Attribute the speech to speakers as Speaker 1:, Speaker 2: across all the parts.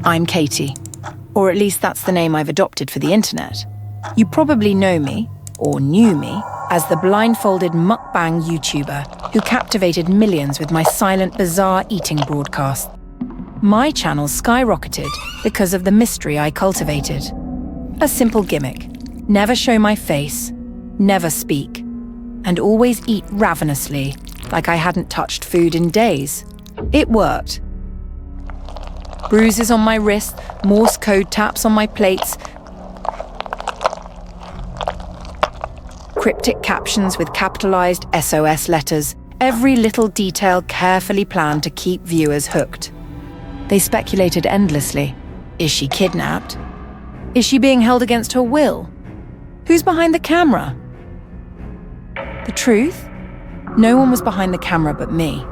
Speaker 1: I'm Katie, or at least that's the name I've adopted for the internet. You probably know me, or knew me, as the blindfolded mukbang YouTuber who captivated millions with my silent, bizarre eating broadcasts. My channel skyrocketed because of the mystery I cultivated. A simple gimmick: never show my face, never speak, and always eat ravenously, like I hadn't touched food in days. It worked. Bruises on my wrist, Morse code taps on my plates, cryptic captions with capitalized SOS letters, every little detail carefully planned to keep viewers hooked. They speculated endlessly. Is she kidnapped? Is she being held against her will? Who's behind the camera? The truth? No one was behind the camera but me.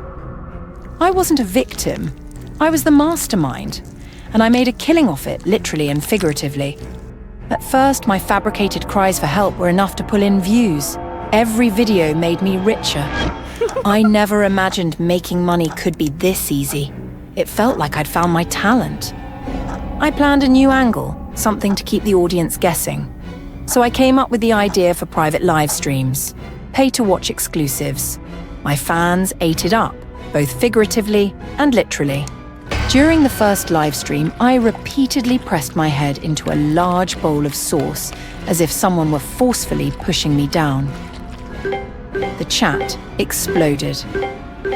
Speaker 1: I wasn't a victim. I was the mastermind, and I made a killing off it, literally and figuratively. At first, my fabricated cries for help were enough to pull in views. Every video made me richer. I never imagined making money could be this easy. It felt like I'd found my talent. I planned a new angle, something to keep the audience guessing. So I came up with the idea for private live streams, pay-to-watch exclusives. My fans ate it up, both figuratively and literally. During the first live stream, I repeatedly pressed my head into a large bowl of sauce, as if someone were forcefully pushing me down. The chat exploded.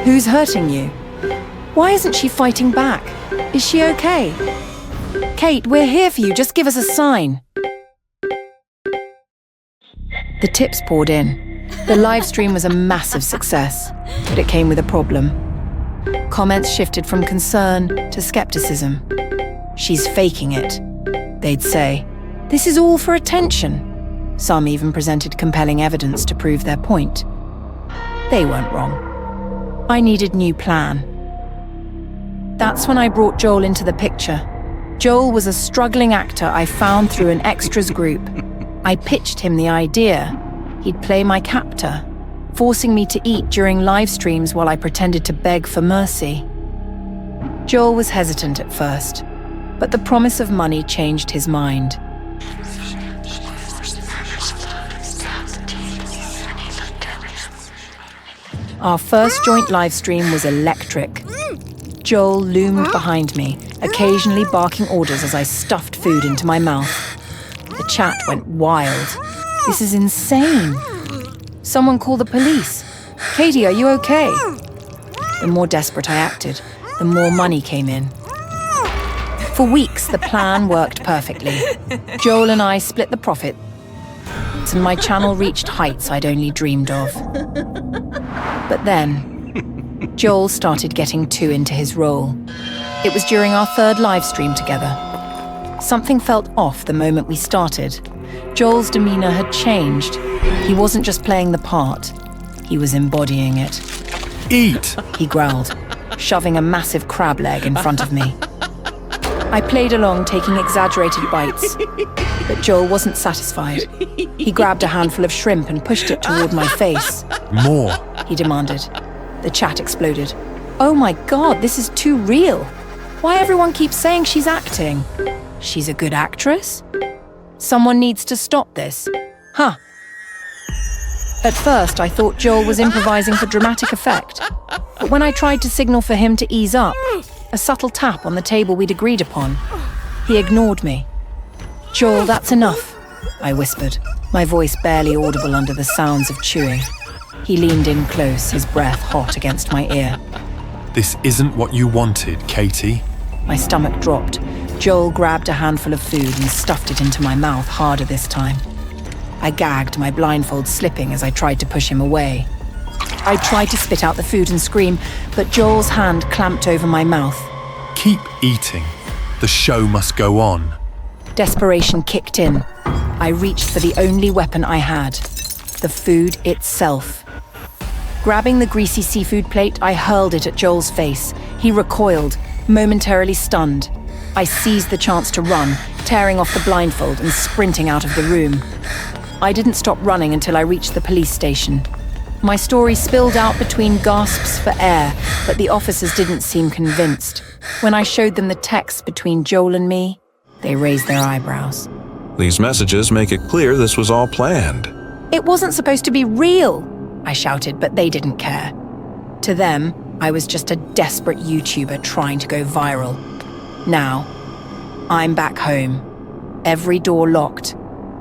Speaker 1: Who's hurting you? Why isn't she fighting back? Is she okay? Kate, we're here for you, just give us a sign. The tips poured in. The live stream was a massive success, but it came with a problem. Comments shifted from concern to skepticism. She's faking it, they'd say. This is all for attention. Some even presented compelling evidence to prove their point. They weren't wrong. I needed new plan. That's when I brought Joel into the picture. Joel was a struggling actor I found through an extras group. I pitched him the idea. He'd play my captor, forcing me to eat during live streams while I pretended to beg for mercy. Joel was hesitant at first, but the promise of money changed his mind. Our first joint live stream was electric. Joel loomed behind me, occasionally barking orders as I stuffed food into my mouth. The chat went wild. This is insane. Someone call the police. Katie, are you okay? The more desperate I acted, the more money came in. For weeks, the plan worked perfectly. Joel and I split the profits, and my channel reached heights I'd only dreamed of. But then, Joel started getting too into his role. It was during our third live stream together. Something felt off the moment we started. Joel's demeanor had changed. He wasn't just playing the part, he was embodying it.
Speaker 2: Eat!
Speaker 1: He growled, shoving a massive crab leg in front of me. I played along, taking exaggerated bites, but Joel wasn't satisfied. He grabbed a handful of shrimp and pushed it toward my face.
Speaker 2: More!
Speaker 1: He demanded. The chat exploded. Oh my God, this is too real. Why everyone keeps saying she's acting? She's a good actress? Someone needs to stop this. Huh. At first, I thought Joel was improvising for dramatic effect. But when I tried to signal for him to ease up, a subtle tap on the table we'd agreed upon, he ignored me. Joel, that's enough, I whispered, my voice barely audible under the sounds of chewing. He leaned in close, his breath hot against my ear.
Speaker 2: This isn't what you wanted, Katie.
Speaker 1: My stomach dropped. Joel grabbed a handful of food and stuffed it into my mouth harder this time. I gagged, my blindfold slipping as I tried to push him away. I tried to spit out the food and scream, but Joel's hand clamped over my mouth.
Speaker 2: Keep eating. The show must go on.
Speaker 1: Desperation kicked in. I reached for the only weapon I had, the food itself. Grabbing the greasy seafood plate, I hurled it at Joel's face. He recoiled, momentarily stunned. I seized the chance to run, tearing off the blindfold and sprinting out of the room. I didn't stop running until I reached the police station. My story spilled out between gasps for air, but the officers didn't seem convinced. When I showed them the text between Joel and me, they raised their eyebrows.
Speaker 3: These messages make it clear this was all planned.
Speaker 1: It wasn't supposed to be real, I shouted, but they didn't care. To them, I was just a desperate YouTuber trying to go viral. Now, I'm back home. Every door locked,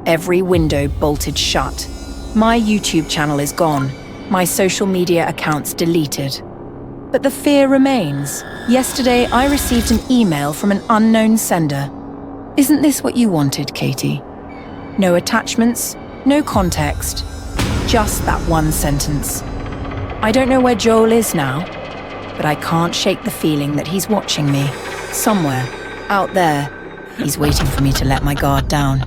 Speaker 1: every window bolted shut. My YouTube channel is gone, my social media accounts deleted. But the fear remains. Yesterday, I received an email from an unknown sender. Isn't this what you wanted, Katie? No attachments, no context, just that one sentence. I don't know where Joel is now, but I can't shake the feeling that he's watching me. Somewhere, out there, he's waiting for me to let my guard down.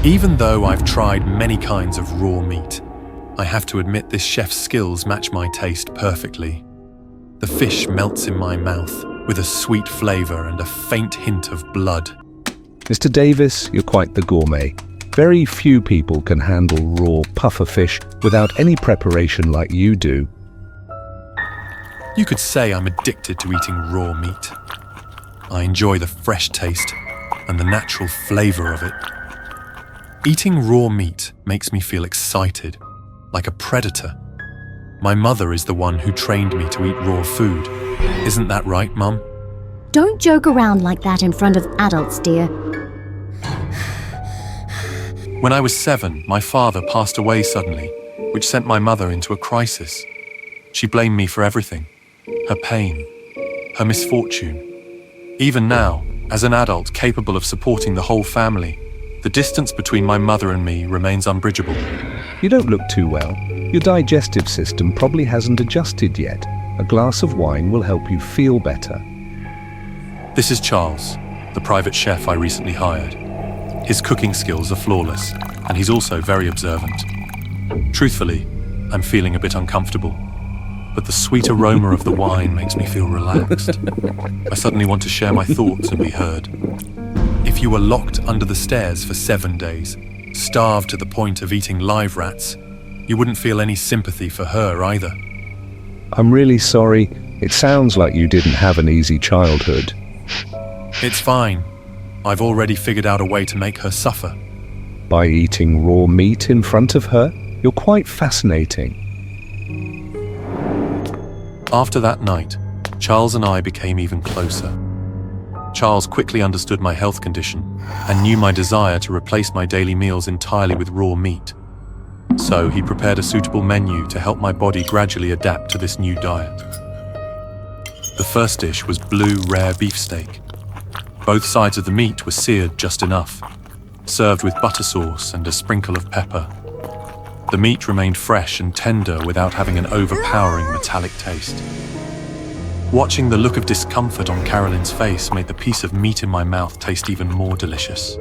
Speaker 2: Even though I've tried many kinds of raw meat, I have to admit this chef's skills match my taste perfectly. The fish melts in my mouth with a sweet flavour and a faint hint of blood.
Speaker 4: Mr. Davis, you're quite the gourmet. Very few people can handle raw puffer fish without any preparation like you do.
Speaker 2: You could say I'm addicted to eating raw meat. I enjoy the fresh taste and the natural flavour of it. Eating raw meat makes me feel excited, like a predator. My mother is the one who trained me to eat raw food. Isn't that right, Mum?
Speaker 5: Don't joke around like that in front of adults, dear.
Speaker 2: When I was 7, my father passed away suddenly, which sent my mother into a crisis. She blamed me for everything, her pain, her misfortune. Even now, as an adult capable of supporting the whole family, the distance between my mother and me remains unbridgeable.
Speaker 4: You don't look too well. Your digestive system probably hasn't adjusted yet. A glass of wine will help you feel better.
Speaker 2: This is Charles, the private chef I recently hired. His cooking skills are flawless, and he's also very observant. Truthfully, I'm feeling a bit uncomfortable, but the sweet aroma of the wine makes me feel relaxed. I suddenly want to share my thoughts and be heard. If you were locked under the stairs for 7 days, starved to the point of eating live rats, you wouldn't feel any sympathy for her either.
Speaker 4: I'm really sorry. It sounds like you didn't have an easy childhood.
Speaker 2: It's fine. I've already figured out a way to make her suffer.
Speaker 4: By eating raw meat in front of her, you're quite fascinating.
Speaker 2: After that night, Charles and I became even closer. Charles quickly understood my health condition and knew my desire to replace my daily meals entirely with raw meat. So he prepared a suitable menu to help my body gradually adapt to this new diet. The first dish was blue rare beefsteak. Both sides of the meat were seared just enough, served with butter sauce and a sprinkle of pepper. The meat remained fresh and tender without having an overpowering metallic taste. Watching the look of discomfort on Carolyn's face made the piece of meat in my mouth taste even more delicious.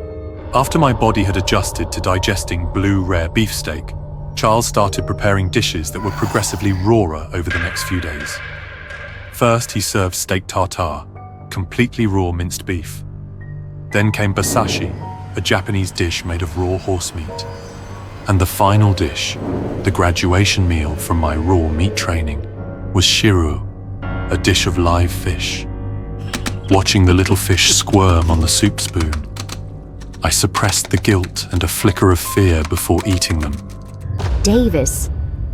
Speaker 2: After my body had adjusted to digesting blue rare beefsteak, Charles started preparing dishes that were progressively rawer over the next few days. First, he served steak tartare, completely raw minced beef. Then came basashi, a Japanese dish made of raw horse meat. And the final dish, the graduation meal from my raw meat training, was shiru, a dish of live fish. Watching the little fish squirm on the soup spoon, I suppressed the guilt and a flicker of fear before eating them.
Speaker 5: Davis,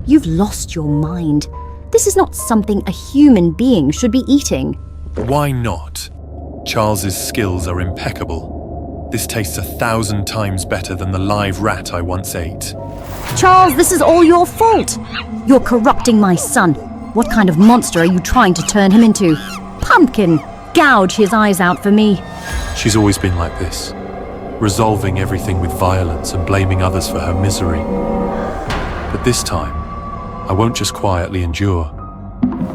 Speaker 5: you've lost your mind. This is not something a human being should be eating.
Speaker 2: Why not? Charles's skills are impeccable. This tastes 1,000 times better than the live rat I once ate.
Speaker 5: Charles, this is all your fault. You're corrupting my son. What kind of monster are you trying to turn him into? Pumpkin, gouge his eyes out for me.
Speaker 2: She's always been like this, resolving everything with violence and blaming others for her misery. But this time, I won't just quietly endure.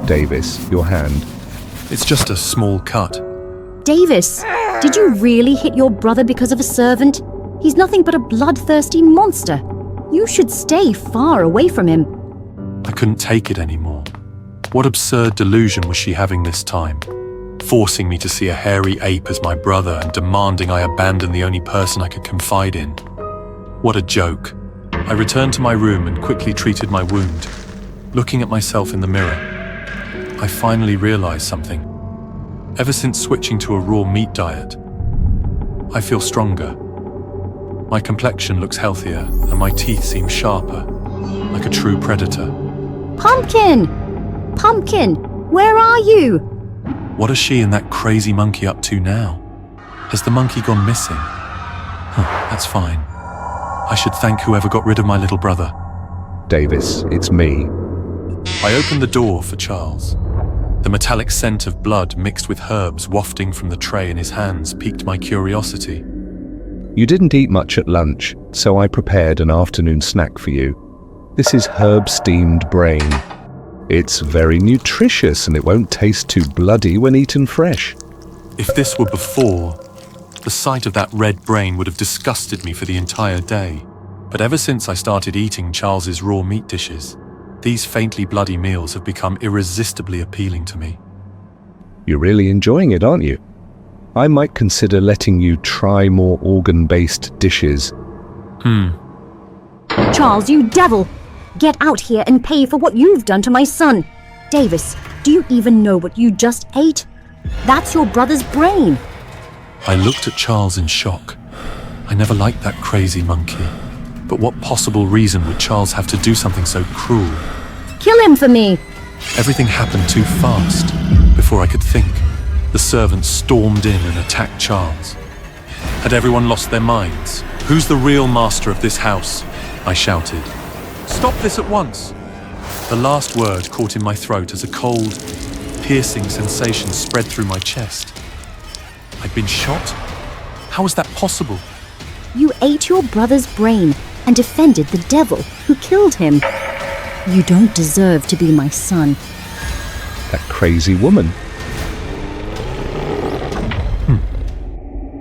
Speaker 4: Davis, your hand.
Speaker 2: It's just a small cut.
Speaker 5: Davis, did you really hit your brother because of a servant? He's nothing but a bloodthirsty monster. You should stay far away from him.
Speaker 2: I couldn't take it anymore. What absurd delusion was she having this time? Forcing me to see a hairy ape as my brother and demanding I abandon the only person I could confide in. What a joke. I returned to my room and quickly treated my wound. Looking at myself in the mirror, I finally realized something. Ever since switching to a raw meat diet, I feel stronger. My complexion looks healthier and my teeth seem sharper, like a true predator.
Speaker 5: Pumpkin! Pumpkin, where are you?
Speaker 2: What is she and that crazy monkey up to now? Has the monkey gone missing? That's fine. I should thank whoever got rid of my little brother.
Speaker 4: Davis, it's me.
Speaker 2: I opened the door for Charles. The metallic scent of blood mixed with herbs wafting from the tray in his hands piqued my curiosity.
Speaker 4: You didn't eat much at lunch, so I prepared an afternoon snack for you. This is herb-steamed brain. It's very nutritious and it won't taste too bloody when eaten fresh.
Speaker 2: If this were before, the sight of that red brain would have disgusted me for the entire day. But ever since I started eating Charles's raw meat dishes, these faintly bloody meals have become irresistibly appealing to me.
Speaker 4: You're really enjoying it, aren't you? I might consider letting you try more organ-based dishes.
Speaker 5: Charles, you devil! Get out here and pay for what you've done to my son. Davis, do you even know what you just ate? That's your brother's brain.
Speaker 2: I looked at Charles in shock. I never liked that crazy monkey. But what possible reason would Charles have to do something so cruel?
Speaker 5: Kill him for me.
Speaker 2: Everything happened too fast. Before I could think, the servants stormed in and attacked Charles. Had everyone lost their minds? Who's the real master of this house? I shouted. Stop this at once! The last word caught in my throat as a cold, piercing sensation spread through my chest. I'd been shot? How was that possible?
Speaker 5: You ate your brother's brain and defended the devil who killed him. You don't deserve to be my son.
Speaker 4: That crazy woman.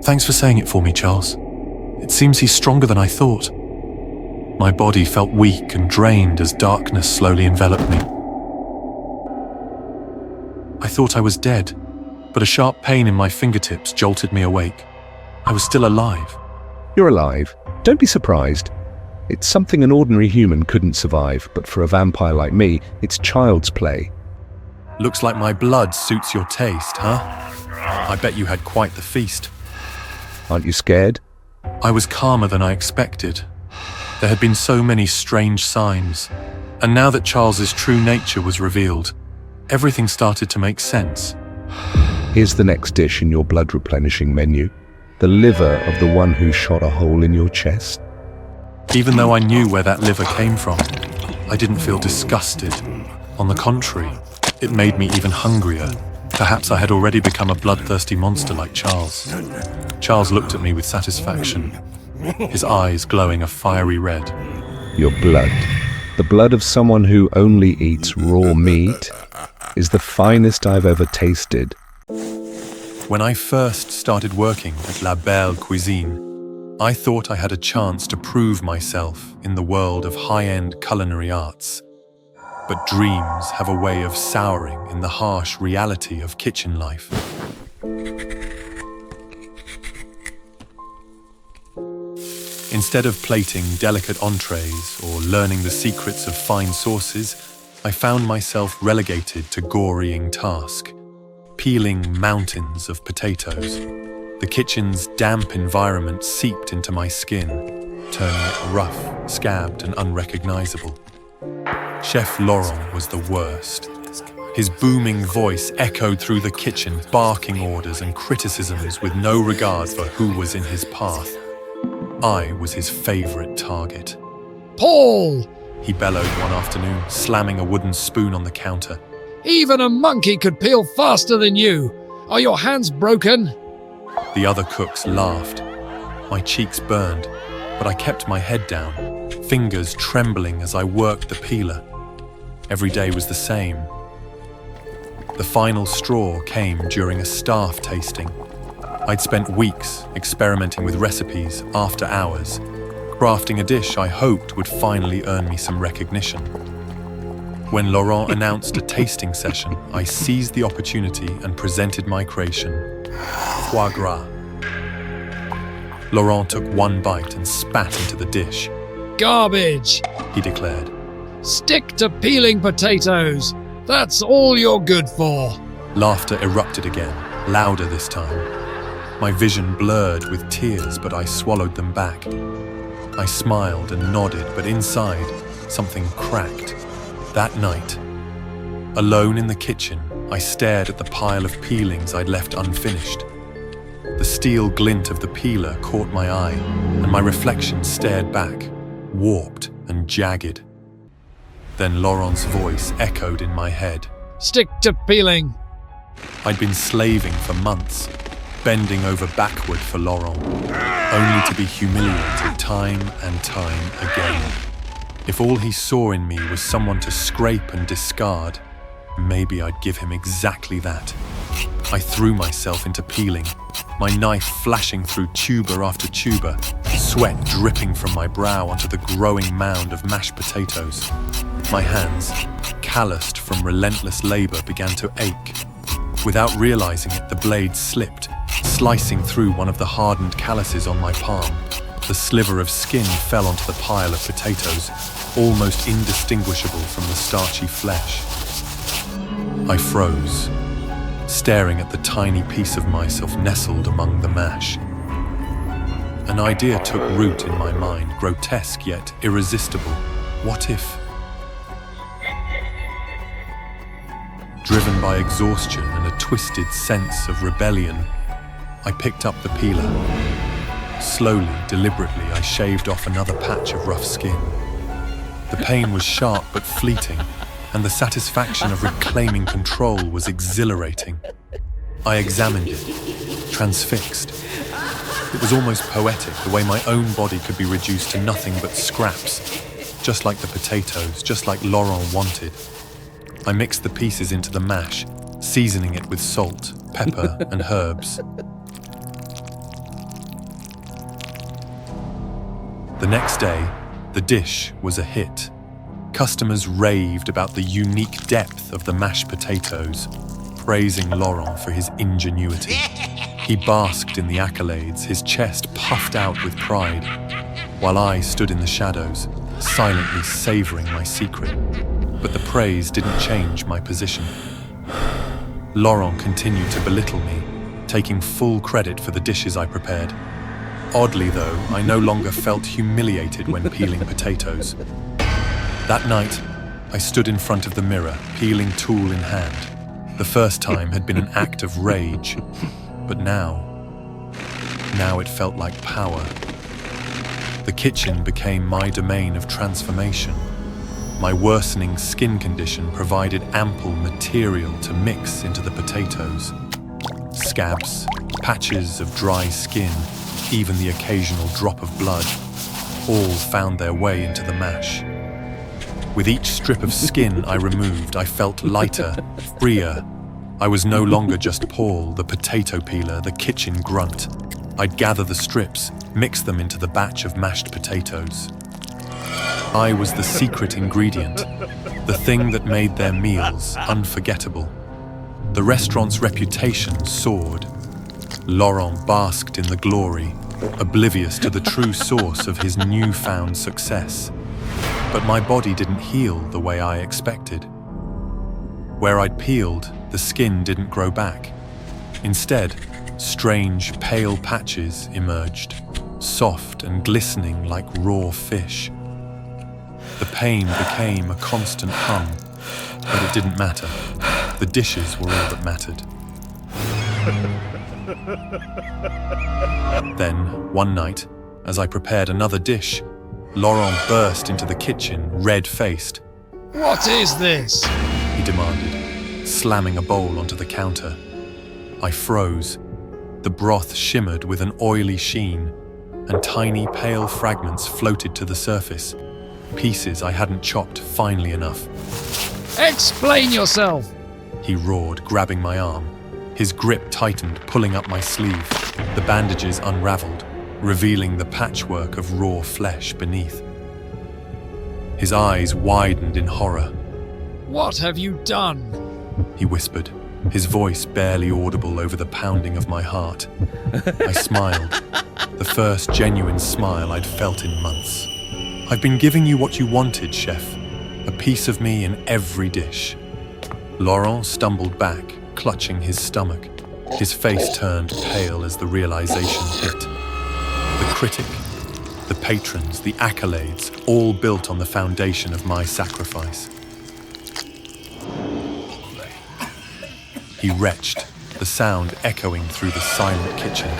Speaker 2: Thanks for saying it for me, Charles. It seems he's stronger than I thought. My body felt weak and drained as darkness slowly enveloped me. I thought I was dead, but a sharp pain in my fingertips jolted me awake. I was still alive.
Speaker 4: You're alive. Don't be surprised. It's something an ordinary human couldn't survive, but for a vampire like me, it's child's play.
Speaker 2: Looks like my blood suits your taste, huh? I bet you had quite the feast.
Speaker 4: Aren't you scared?
Speaker 2: I was calmer than I expected. There had been so many strange signs, and now that Charles's true nature was revealed, everything started to make sense.
Speaker 4: Here's the next dish in your blood replenishing menu. The liver of the one who shot a hole in your chest.
Speaker 2: Even though I knew where that liver came from, I didn't feel disgusted. On the contrary, it made me even hungrier. Perhaps I had already become a bloodthirsty monster like Charles. Charles looked at me with satisfaction, his eyes glowing a fiery red.
Speaker 4: Your blood, the blood of someone who only eats raw meat, is the finest I've ever tasted.
Speaker 2: When I first started working at La Belle Cuisine, I thought I had a chance to prove myself in the world of high-end culinary arts. But dreams have a way of souring in the harsh reality of kitchen life. Instead of plating delicate entrees or learning the secrets of fine sauces, I found myself relegated to gorying task, peeling mountains of potatoes. The kitchen's damp environment seeped into my skin, turning it rough, scabbed, and unrecognizable. Chef Laurent was the worst. His booming voice echoed through the kitchen, barking orders and criticisms with no regard for who was in his path. I was his favorite target.
Speaker 6: Paul!
Speaker 2: He bellowed one afternoon, slamming a wooden spoon on the counter.
Speaker 6: Even a monkey could peel faster than you. Are your hands broken?
Speaker 2: The other cooks laughed. My cheeks burned, but I kept my head down, fingers trembling as I worked the peeler. Every day was the same. The final straw came during a staff tasting. I'd spent weeks experimenting with recipes after hours, crafting a dish I hoped would finally earn me some recognition. When Laurent announced a tasting session, I seized the opportunity and presented my creation, foie gras. Laurent took one bite and spat into the dish.
Speaker 6: Garbage!
Speaker 2: He declared.
Speaker 6: Stick to peeling potatoes. That's all you're good for.
Speaker 2: Laughter erupted again, louder this time. My vision blurred with tears, but I swallowed them back. I smiled and nodded, but inside, something cracked. That night, alone in the kitchen, I stared at the pile of peelings I'd left unfinished. The steel glint of the peeler caught my eye, and my reflection stared back, warped and jagged. Then Laurent's voice echoed in my head.
Speaker 6: Stick to peeling.
Speaker 2: I'd been slaving for months, bending over backward for Laurent, only to be humiliated time and time again. If all he saw in me was someone to scrape and discard, maybe I'd give him exactly that. I threw myself into peeling, my knife flashing through tuber after tuber, sweat dripping from my brow onto the growing mound of mashed potatoes. My hands, calloused from relentless labor, began to ache. Without realizing it, the blade slipped, slicing through one of the hardened calluses on my palm. The sliver of skin fell onto the pile of potatoes, almost indistinguishable from the starchy flesh. I froze, staring at the tiny piece of myself nestled among the mash. An idea took root in my mind, grotesque yet irresistible. What if? Driven by exhaustion and a twisted sense of rebellion, I picked up the peeler. Slowly, deliberately, I shaved off another patch of rough skin. The pain was sharp but fleeting, and the satisfaction of reclaiming control was exhilarating. I examined it, transfixed. It was almost poetic, the way my own body could be reduced to nothing but scraps, just like the potatoes, just like Laurent wanted. I mixed the pieces into the mash, seasoning it with salt, pepper, and herbs. The next day, the dish was a hit. Customers raved about the unique depth of the mashed potatoes, praising Laurent for his ingenuity. He basked in the accolades, his chest puffed out with pride, while I stood in the shadows, silently savoring my secret. But the praise didn't change my position. Laurent continued to belittle me, taking full credit for the dishes I prepared. Oddly though, I no longer felt humiliated when peeling potatoes. That night, I stood in front of the mirror, peeling tool in hand. The first time had been an act of rage, but now it felt like power. The kitchen became my domain of transformation. My worsening skin condition provided ample material to mix into the potatoes. Scabs, patches of dry skin, even the occasional drop of blood, all found their way into the mash. With each strip of skin I removed, I felt lighter, freer. I was no longer just Paul, the potato peeler, the kitchen grunt. I'd gather the strips, mix them into the batch of mashed potatoes. I was the secret ingredient, the thing that made their meals unforgettable. The restaurant's reputation soared. Laurent basked in the glory, oblivious to the true source of his newfound success. But my body didn't heal the way I expected. Where I'd peeled, the skin didn't grow back. Instead, strange, pale patches emerged, soft and glistening like raw fish. The pain became a constant hum, but it didn't matter. The dishes were all that mattered. Then, one night, as I prepared another dish, Laurent burst into the kitchen, red-faced.
Speaker 6: What is this?
Speaker 2: He demanded, slamming a bowl onto the counter. I froze. The broth shimmered with an oily sheen, and tiny pale fragments floated to the surface, pieces I hadn't chopped finely enough.
Speaker 6: Explain yourself!
Speaker 2: He roared, grabbing my arm. His grip tightened, pulling up my sleeve. The bandages unraveled, revealing the patchwork of raw flesh beneath. His eyes widened in horror.
Speaker 6: What have you done?
Speaker 2: He whispered, his voice barely audible over the pounding of my heart. I smiled, the first genuine smile I'd felt in months. I've been giving you what you wanted, chef. A piece of me in every dish. Laurent stumbled back, clutching his stomach. His face turned pale as the realization hit. The critic, the patrons, the accolades, all built on the foundation of my sacrifice. He retched, the sound echoing through the silent kitchen.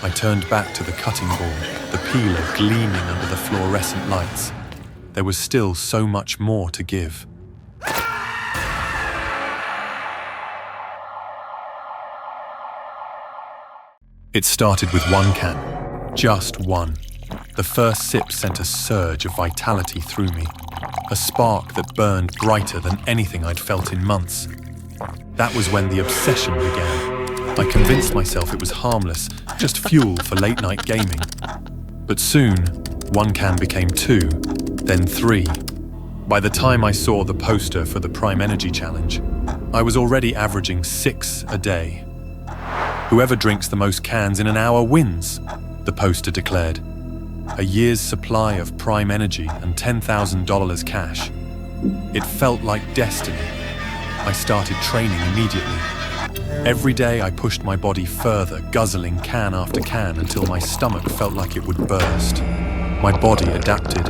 Speaker 2: I turned back to the cutting board, the peeler gleaming under the fluorescent lights. There was still so much more to give. It started with one can, just one. The first sip sent a surge of vitality through me, a spark that burned brighter than anything I'd felt in months. That was when the obsession began. I convinced myself it was harmless, just fuel for late-night gaming. But soon, one can became two, then three. By the time I saw the poster for the Prime Energy Challenge, I was already averaging 6 a day. Whoever drinks the most cans in an hour wins, the poster declared. A year's supply of Prime Energy and $10,000 cash. It felt like destiny. I started training immediately. Every day I pushed my body further, guzzling can after can until my stomach felt like it would burst. My body adapted.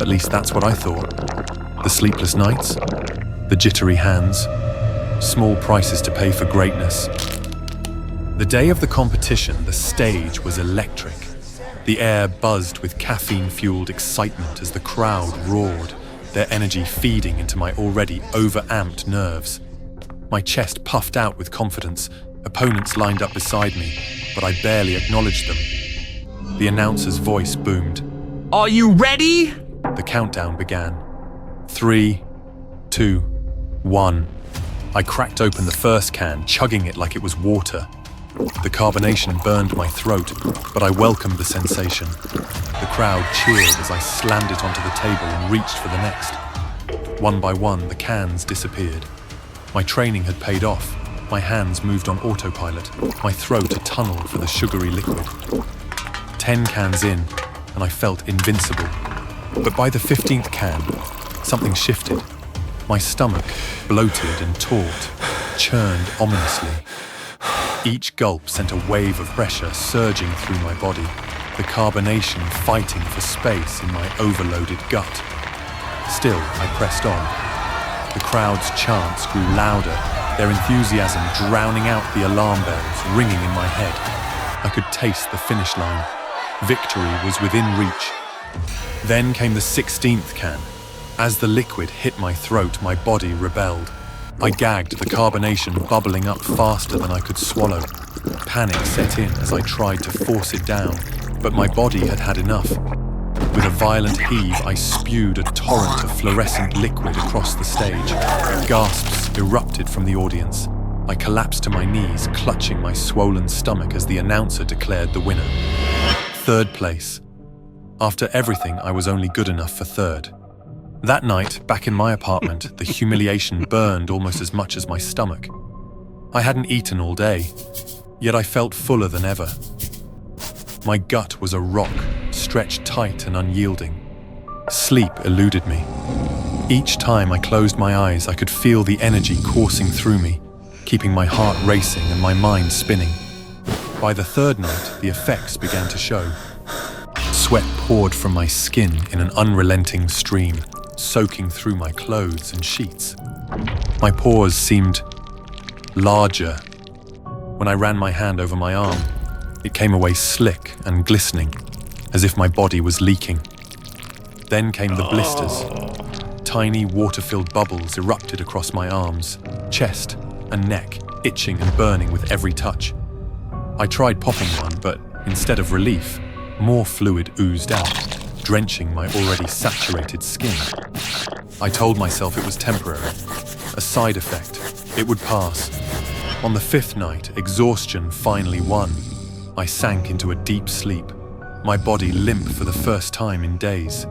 Speaker 2: At least that's what I thought. The sleepless nights, the jittery hands, small prices to pay for greatness. The day of the competition, the stage was electric. The air buzzed with caffeine-fueled excitement as the crowd roared, their energy feeding into my already over-amped nerves. My chest puffed out with confidence. Opponents lined up beside me, but I barely acknowledged them. The announcer's voice boomed.
Speaker 7: Are you ready?
Speaker 2: The countdown began. 3, 2, 1. I cracked open the first can, chugging it like it was water. The carbonation burned my throat, but I welcomed the sensation. The crowd cheered as I slammed it onto the table and reached for the next. One by one, the cans disappeared. My training had paid off. My hands moved on autopilot, my throat a tunnel for the sugary liquid. 10 cans in, and I felt invincible. But by the 15th can, something shifted. My stomach, bloated and taut, churned ominously. Each gulp sent a wave of pressure surging through my body, the carbonation fighting for space in my overloaded gut. Still, I pressed on. The crowd's chants grew louder, their enthusiasm drowning out the alarm bells ringing in my head. I could taste the finish line. Victory was within reach. Then came the 16th can. As the liquid hit my throat, my body rebelled. I gagged, the carbonation bubbling up faster than I could swallow. Panic set in as I tried to force it down, but my body had had enough. With a violent heave, I spewed a torrent of fluorescent liquid across the stage. Gasps erupted from the audience. I collapsed to my knees, clutching my swollen stomach as the announcer declared the winner. 3rd place. After everything, I was only good enough for 3rd. That night, back in my apartment, the humiliation burned almost as much as my stomach. I hadn't eaten all day, yet I felt fuller than ever. My gut was a rock, stretched tight and unyielding. Sleep eluded me. Each time I closed my eyes, I could feel the energy coursing through me, keeping my heart racing and my mind spinning. By the 3rd night, the effects began to show. Sweat poured from my skin in an unrelenting stream, soaking through my clothes and sheets. My pores seemed larger. When I ran my hand over my arm, it came away slick and glistening, as if my body was leaking. Then came the blisters. Tiny water-filled bubbles erupted across my arms, chest and neck, itching and burning with every touch. I tried popping one, but instead of relief, more fluid oozed out, drenching my already saturated skin. I told myself it was temporary, a side effect. It would pass. On the 5th night, exhaustion finally won. I sank into a deep sleep, my body limp for the first time in days.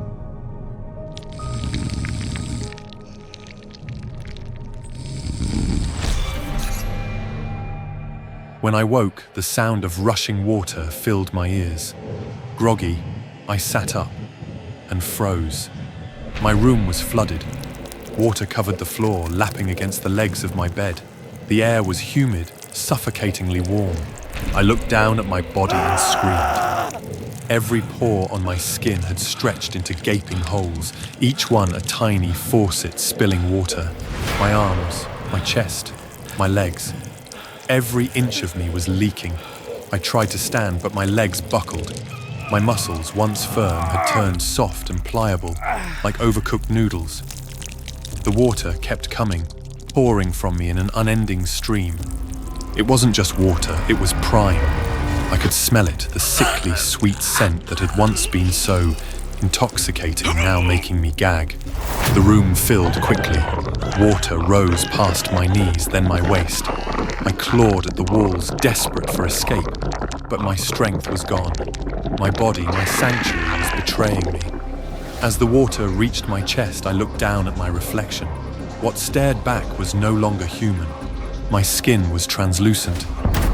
Speaker 2: When I woke, the sound of rushing water filled my ears. Groggy, I sat up and froze. My room was flooded. Water covered the floor, lapping against the legs of my bed. The air was humid, suffocatingly warm. I looked down at my body and screamed. Every pore on my skin had stretched into gaping holes, each one a tiny faucet spilling water. My arms, my chest, my legs. Every inch of me was leaking. I tried to stand, but my legs buckled. My muscles, once firm, had turned soft and pliable, like overcooked noodles. The water kept coming, pouring from me in an unending stream. It wasn't just water, it was prime. I could smell it, the sickly, sweet scent that had once been so intoxicating, now making me gag. The room filled quickly. Water rose past my knees, then my waist. I clawed at the walls, desperate for escape, but my strength was gone. My body, my sanctuary, was betraying me. As the water reached my chest, I looked down at my reflection. What stared back was no longer human. My skin was translucent,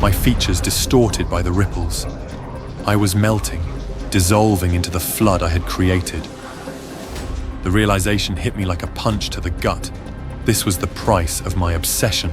Speaker 2: my features distorted by the ripples. I was melting, dissolving into the flood I had created. The realization hit me like a punch to the gut. This was the price of my obsession.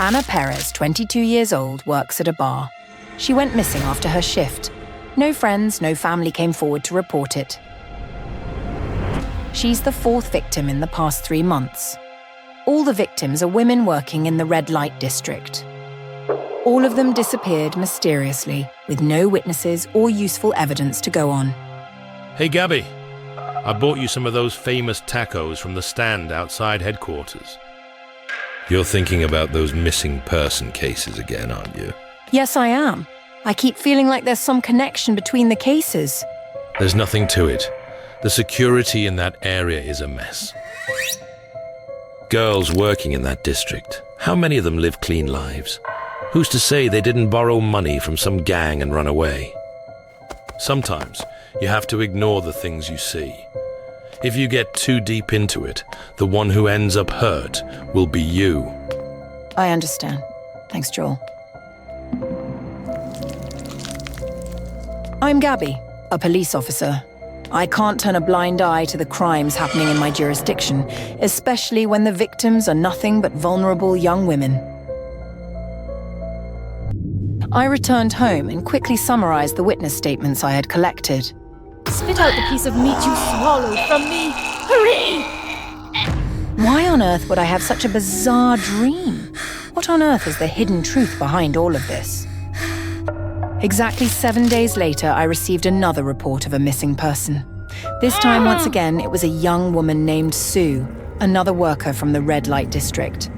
Speaker 1: Anna Perez, 22 years old, works at a bar. She went missing after her shift. No friends, no family came forward to report it. She's the 4th victim in the past 3 months. All the victims are women working in the red light district. All of them disappeared mysteriously, with no witnesses or useful evidence to go on.
Speaker 8: Hey, Gabby. I bought you some of those famous tacos from the stand outside headquarters. You're thinking about those missing person cases again, aren't you?
Speaker 1: Yes, I am. I keep feeling like there's some connection between the cases.
Speaker 8: There's nothing to it. The security in that area is a mess. Girls working in that district, how many of them live clean lives? Who's to say they didn't borrow money from some gang and run away? Sometimes you have to ignore the things you see. If you get too deep into it, the one who ends up hurt will be you.
Speaker 1: I understand. Thanks, Joel. I'm Gabby, a police officer. I can't turn a blind eye to the crimes happening in my jurisdiction, especially when the victims are nothing but vulnerable young women. I returned home and quickly summarized the witness statements I had collected.
Speaker 9: Spit out the piece of meat you swallowed from me! Hurry!
Speaker 1: Why on earth would I have such a bizarre dream? What on earth is the hidden truth behind all of this? Exactly 7 days later, I received another report of a missing person. This time, once again, it was a young woman named Sue, another worker from the red light district.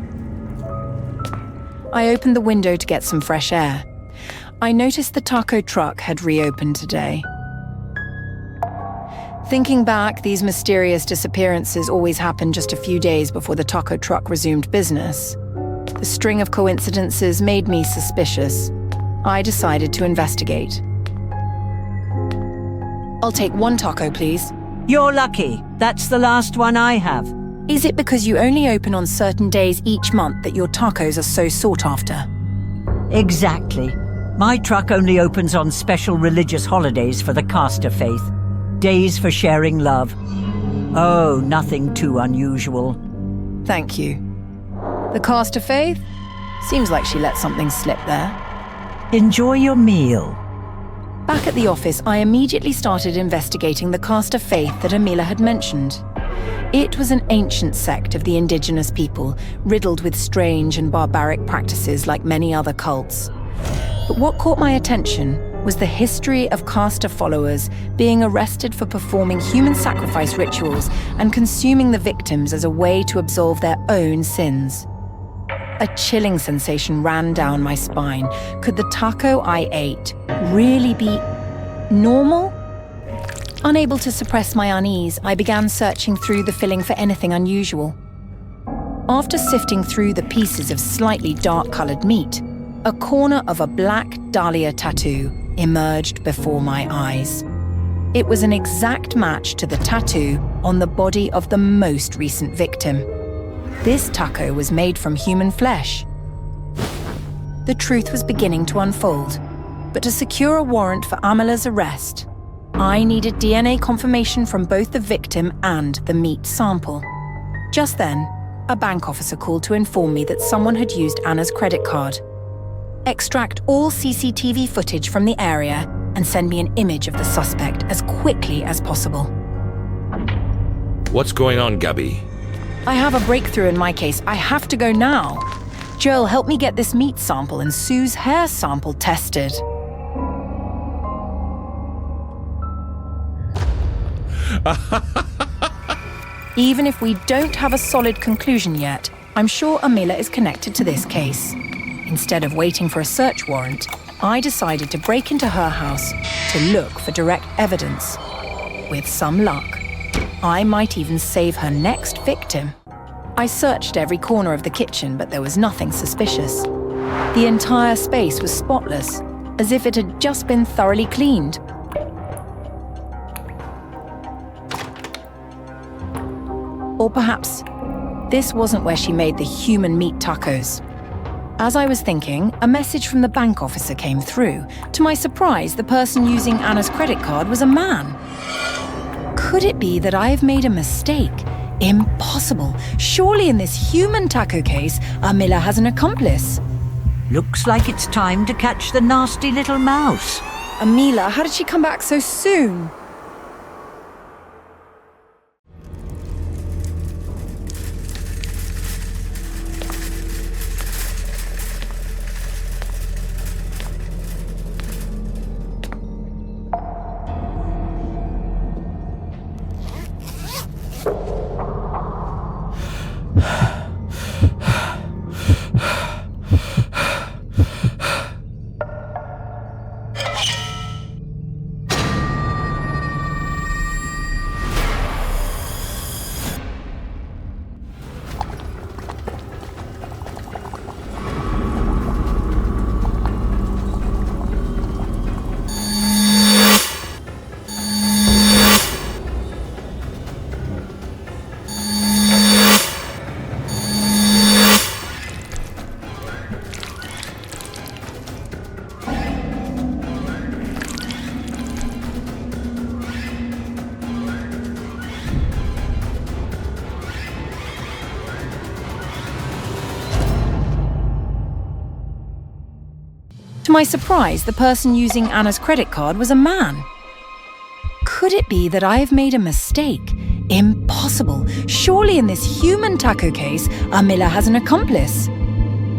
Speaker 1: I opened the window to get some fresh air. I noticed the taco truck had reopened today. Thinking back, these mysterious disappearances always happened just a few days before the taco truck resumed business. The string of coincidences made me suspicious. I decided to investigate. I'll take 1 taco, please.
Speaker 10: You're lucky. That's the last one I have.
Speaker 1: Is it because you only open on certain days each month that your tacos are so sought after?
Speaker 10: Exactly. My truck only opens on special religious holidays for the caster faith. Days for sharing love. Oh, nothing too unusual.
Speaker 1: Thank you. The cast of faith? Seems like she let something slip there.
Speaker 10: Enjoy your meal.
Speaker 1: Back at the office, I immediately started investigating the cast of faith that Amila had mentioned. It was an ancient sect of the indigenous people, riddled with strange and barbaric practices like many other cults. But what caught my attention was the history of caster followers being arrested for performing human sacrifice rituals and consuming the victims as a way to absolve their own sins. A chilling sensation ran down my spine. Could the taco I ate really be normal? Unable to suppress my unease, I began searching through the filling for anything unusual. After sifting through the pieces of slightly dark-colored meat, a corner of a black dahlia tattoo emerged before my eyes. It was an exact match to the tattoo on the body of the most recent victim. This taco was made from human flesh. The truth was beginning to unfold, but to secure a warrant for Amila's arrest, I needed DNA confirmation from both the victim and the meat sample. Just then, a bank officer called to inform me that someone had used Anna's credit card. Extract all CCTV footage from the area and send me an image of the suspect as quickly as possible.
Speaker 8: What's going on, Gabby?
Speaker 1: I have a breakthrough in my case. I have to go now. Joel, help me get this meat sample and Sue's hair sample tested. Even if we don't have a solid conclusion yet, I'm sure Amila is connected to this case. Instead of waiting for a search warrant, I decided to break into her house to look for direct evidence. With some luck, I might even save her next victim. I searched every corner of the kitchen, but there was nothing suspicious. The entire space was spotless, as if it had just been thoroughly cleaned. Or perhaps this wasn't where she made the human meat tacos. As I was thinking, a message from the bank officer came through. To my surprise, the person using Anna's credit card was a man. Could it be that I've made a mistake? Impossible. Surely in this human taco case, Amila has an accomplice.
Speaker 10: Looks like it's time to catch the nasty little mouse.
Speaker 1: Amila, how did she come back so soon? To my surprise, the person using Anna's credit card was a man. Could it be that I've made a mistake? Impossible. Surely in this human taco case, Amila has an accomplice.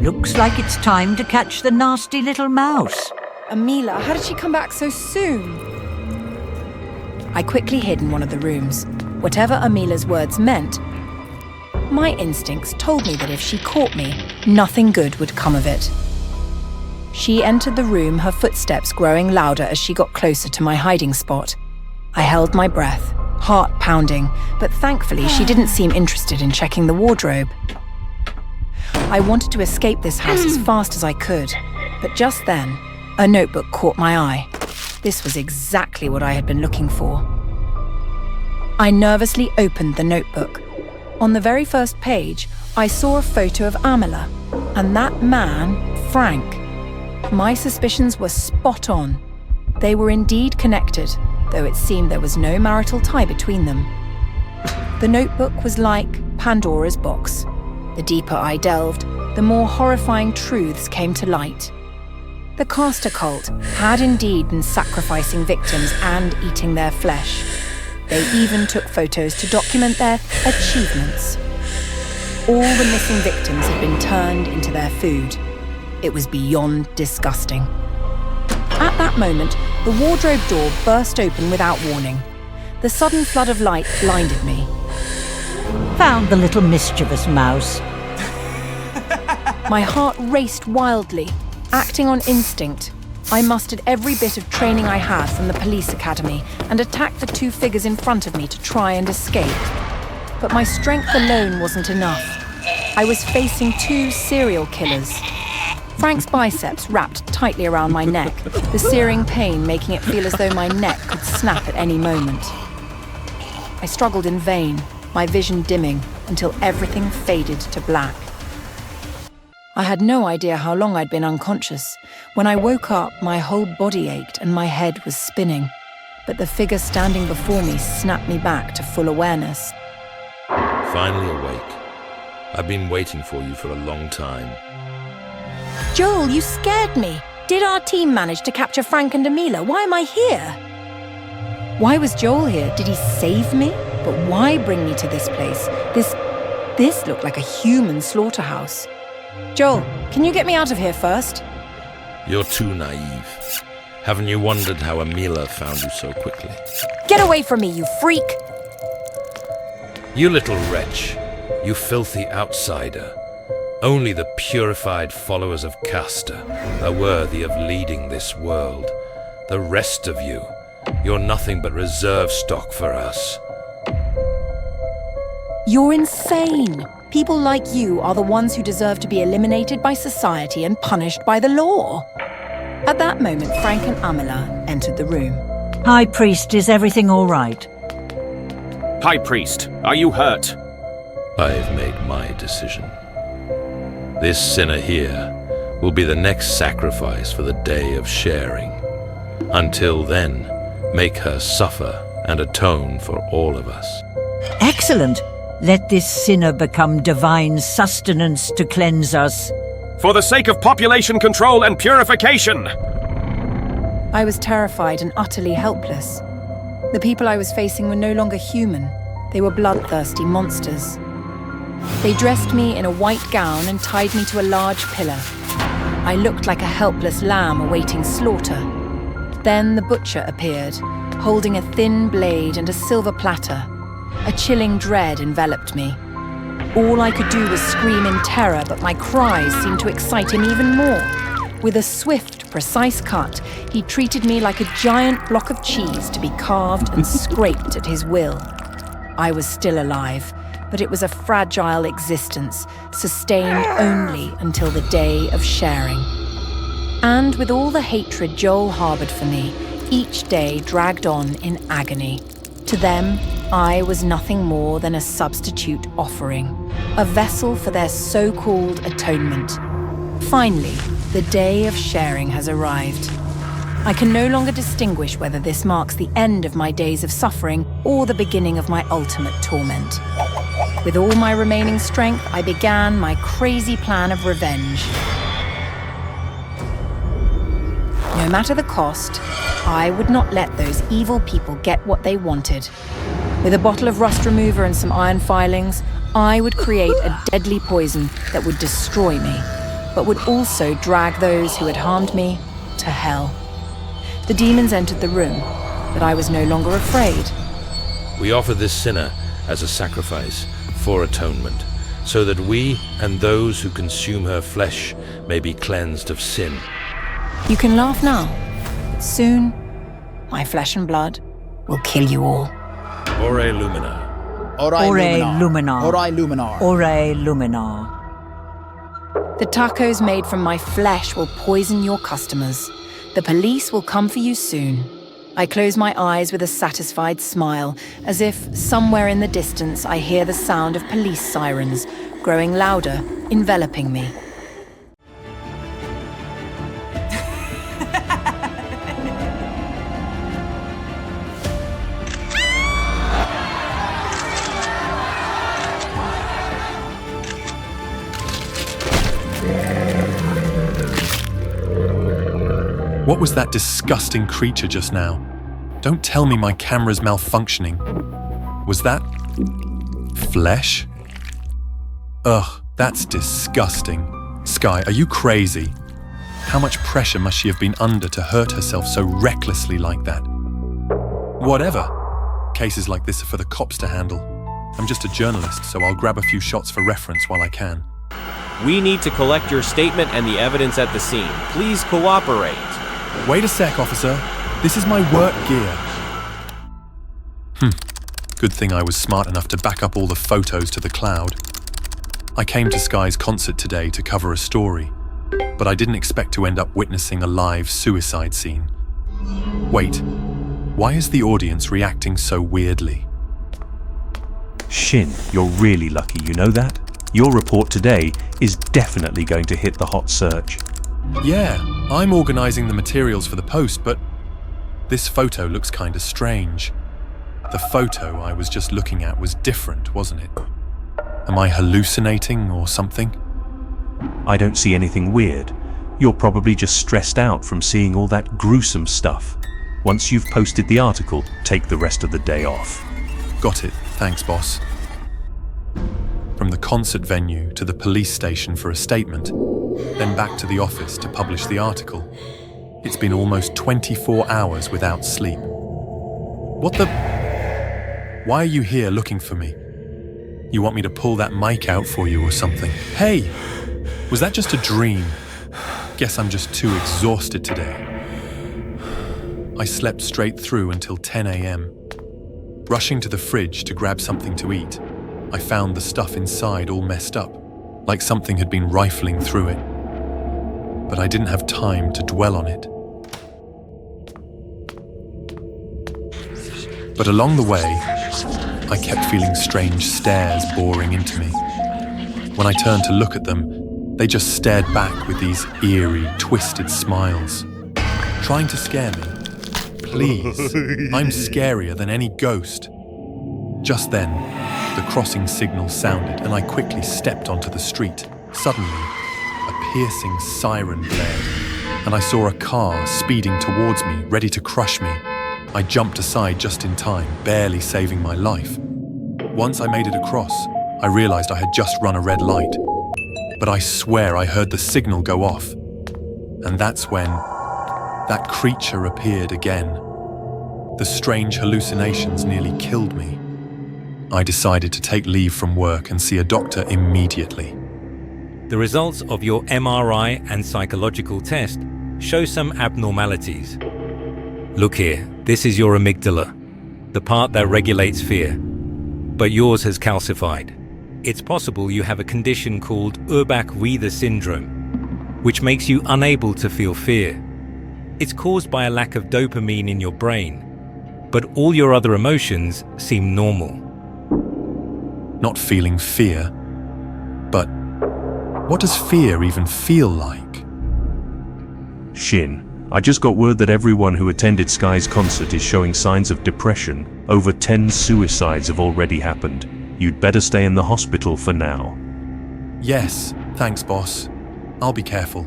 Speaker 10: Looks like it's time to catch the nasty little mouse.
Speaker 1: Amila, how did she come back so soon? I quickly hid in one of the rooms. Whatever Amila's words meant, my instincts told me that if she caught me, nothing good would come of it. She entered the room, her footsteps growing louder as she got closer to my hiding spot. I held my breath, heart pounding, but thankfully she didn't seem interested in checking the wardrobe. I wanted to escape this house as fast as I could, but just then, a notebook caught my eye. This was exactly what I had been looking for. I nervously opened the notebook. On the very first page, I saw a photo of Amila, and that man, Frank. My suspicions were spot on. They were indeed connected, though it seemed there was no marital tie between them. The notebook was like Pandora's box. The deeper I delved, the more horrifying truths came to light. The caster cult had indeed been sacrificing victims and eating their flesh. They even took photos to document their achievements. All the missing victims had been turned into their food. It was beyond disgusting. At that moment, the wardrobe door burst open without warning. The sudden flood of light blinded me.
Speaker 10: Found the little mischievous mouse.
Speaker 1: My heart raced wildly. Acting on instinct, I mustered every bit of training I had from the police academy and attacked the two figures in front of me to try and escape. But my strength alone wasn't enough. I was facing two serial killers. Frank's biceps wrapped tightly around my neck, the searing pain making it feel as though my neck could snap at any moment. I struggled in vain, my vision dimming until everything faded to black. I had no idea how long I'd been unconscious. When I woke up, my whole body ached and my head was spinning. But the figure standing before me snapped me back to full awareness.
Speaker 8: Finally awake. I've been waiting for you for a long time.
Speaker 1: Joel, you scared me. Did our team manage to capture Frank and Amila? Why am I here? Why was Joel here? Did he save me? But why bring me to this place? This looked like a human slaughterhouse. Joel, can you get me out of here first?
Speaker 8: You're too naive. Haven't you wondered how Amila found you so quickly?
Speaker 1: Get away from me, you freak!
Speaker 8: You little wretch. You filthy outsider. Only the purified followers of Caster are worthy of leading this world. The rest of you, you're nothing but reserve stock for us.
Speaker 1: You're insane. People like you are the ones who deserve to be eliminated by society and punished by the law. At that moment, Frank and Amila entered the room.
Speaker 10: High Priest, is everything all right?
Speaker 11: High Priest, are you hurt?
Speaker 8: I've made my decision. This sinner here will be the next sacrifice for the day of sharing. Until then, make her suffer and atone for all of us.
Speaker 10: Excellent. Let this sinner become divine sustenance to cleanse us.
Speaker 11: For the sake of population control and purification!
Speaker 1: I was terrified and utterly helpless. The people I was facing were no longer human. They were bloodthirsty monsters. They dressed me in a white gown and tied me to a large pillar. I looked like a helpless lamb awaiting slaughter. Then the butcher appeared, holding a thin blade and a silver platter. A chilling dread enveloped me. All I could do was scream in terror, but my cries seemed to excite him even more. With a swift, precise cut, he treated me like a giant block of cheese to be carved and scraped at his will. I was still alive, but it was a fragile existence, sustained only until the day of sharing. And with all the hatred Joel harbored for me, each day dragged on in agony. To them, I was nothing more than a substitute offering, a vessel for their so-called atonement. Finally, the day of sharing has arrived. I can no longer distinguish whether this marks the end of my days of suffering or the beginning of my ultimate torment. With all my remaining strength, I began my crazy plan of revenge. No matter the cost, I would not let those evil people get what they wanted. With a bottle of rust remover and some iron filings, I would create a deadly poison that would destroy me, but would also drag those who had harmed me to hell. The demons entered the room, but I was no longer afraid.
Speaker 8: We offer this sinner as a sacrifice for atonement, so that we and those who consume her flesh may be cleansed of sin.
Speaker 1: You can laugh now, but soon, my flesh and blood will kill you all.
Speaker 8: Ore Lumina.
Speaker 10: Ore Luminar.
Speaker 12: Ore Luminar.
Speaker 10: Ore Luminar.
Speaker 1: The tacos made from my flesh will poison your customers. The police will come for you soon. I close my eyes with a satisfied smile, as if somewhere in the distance I hear the sound of police sirens, growing louder, enveloping me.
Speaker 2: What was that disgusting creature just now? Don't tell me my camera's malfunctioning. Was that flesh? Ugh, that's disgusting. Sky, are you crazy? How much pressure must she have been under to hurt herself so recklessly like that? Whatever. Cases like this are for the cops to handle. I'm just a journalist, so I'll grab a few shots for reference while I can.
Speaker 12: We need to collect your statement and the evidence at the scene. Please cooperate.
Speaker 2: Wait a sec, officer. This is my work gear. Good thing I was smart enough to back up all the photos to the cloud. I came to Sky's concert today to cover a story, but I didn't expect to end up witnessing a live suicide scene. Wait, why is the audience reacting so weirdly?
Speaker 13: Shin, you're really lucky, you know that? Your report today is definitely going to hit the hot search.
Speaker 2: Yeah, I'm organizing the materials for the post, but this photo looks kinda strange. The photo I was just looking at was different, wasn't it? Am I hallucinating or something?
Speaker 13: I don't see anything weird. You're probably just stressed out from seeing all that gruesome stuff. Once you've posted the article, take the rest of the day off.
Speaker 2: Got it, thanks boss. From the concert venue to the police station for a statement, then back to the office to publish the article. It's been almost 24 hours without sleep. What the... Why are you here looking for me? You want me to pull that mic out for you or something? Hey! Was that just a dream? Guess I'm just too exhausted today. I slept straight through until 10 a.m. Rushing to the fridge to grab something to eat, I found the stuff inside all messed up, like something had been rifling through it. But I didn't have time to dwell on it. But along the way, I kept feeling strange stares boring into me. When I turned to look at them, they just stared back with these eerie, twisted smiles, trying to scare me. Please, I'm scarier than any ghost. Just then, the crossing signal sounded and I quickly stepped onto the street. Suddenly, a piercing siren blared, and I saw a car speeding towards me, ready to crush me. I jumped aside just in time, barely saving my life. Once I made it across, I realized I had just run a red light. But I swear I heard the signal go off. And that's when that creature appeared again. The strange hallucinations nearly killed me. I decided to take leave from work and see a doctor immediately.
Speaker 14: The results of your MRI and psychological test show some abnormalities. Look here, this is your amygdala, the part that regulates fear. But yours has calcified. It's possible you have a condition called Urbach-Wiener syndrome, which makes you unable to feel fear. It's caused by a lack of dopamine in your brain, but all your other emotions seem normal.
Speaker 2: Not feeling fear, but what does fear even feel like?
Speaker 13: Shin, I just got word that everyone who attended Sky's concert is showing signs of depression. Over 10 suicides have already happened. You'd better stay in the hospital for now.
Speaker 2: Yes, thanks boss. I'll be careful.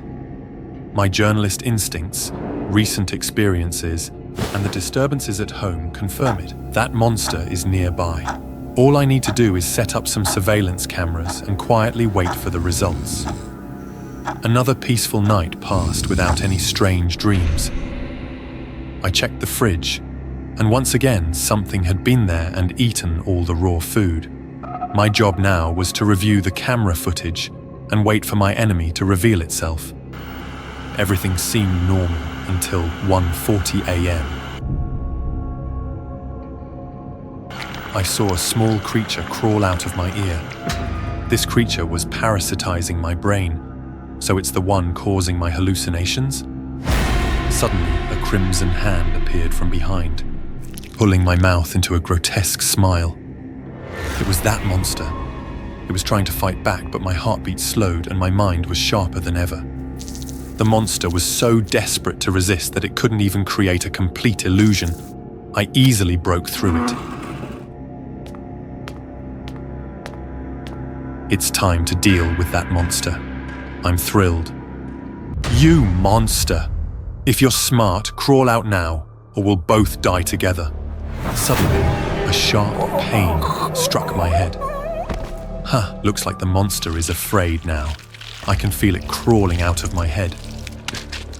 Speaker 2: My journalist instincts, recent experiences, and the disturbances at home confirm it. That monster is nearby. All I need to do is set up some surveillance cameras and quietly wait for the results. Another peaceful night passed without any strange dreams. I checked the fridge, and once again something had been there and eaten all the raw food. My job now was to review the camera footage and wait for my enemy to reveal itself. Everything seemed normal until 1:40 a.m. I saw a small creature crawl out of my ear. This creature was parasitizing my brain, so it's the one causing my hallucinations? Suddenly, a crimson hand appeared from behind, pulling my mouth into a grotesque smile. It was that monster. It was trying to fight back, but my heartbeat slowed and my mind was sharper than ever. The monster was so desperate to resist that it couldn't even create a complete illusion. I easily broke through it. It's time to deal with that monster. I'm thrilled. You monster! If you're smart, crawl out now, or we'll both die together. Suddenly, a sharp pain struck my head. Looks like the monster is afraid now. I can feel it crawling out of my head.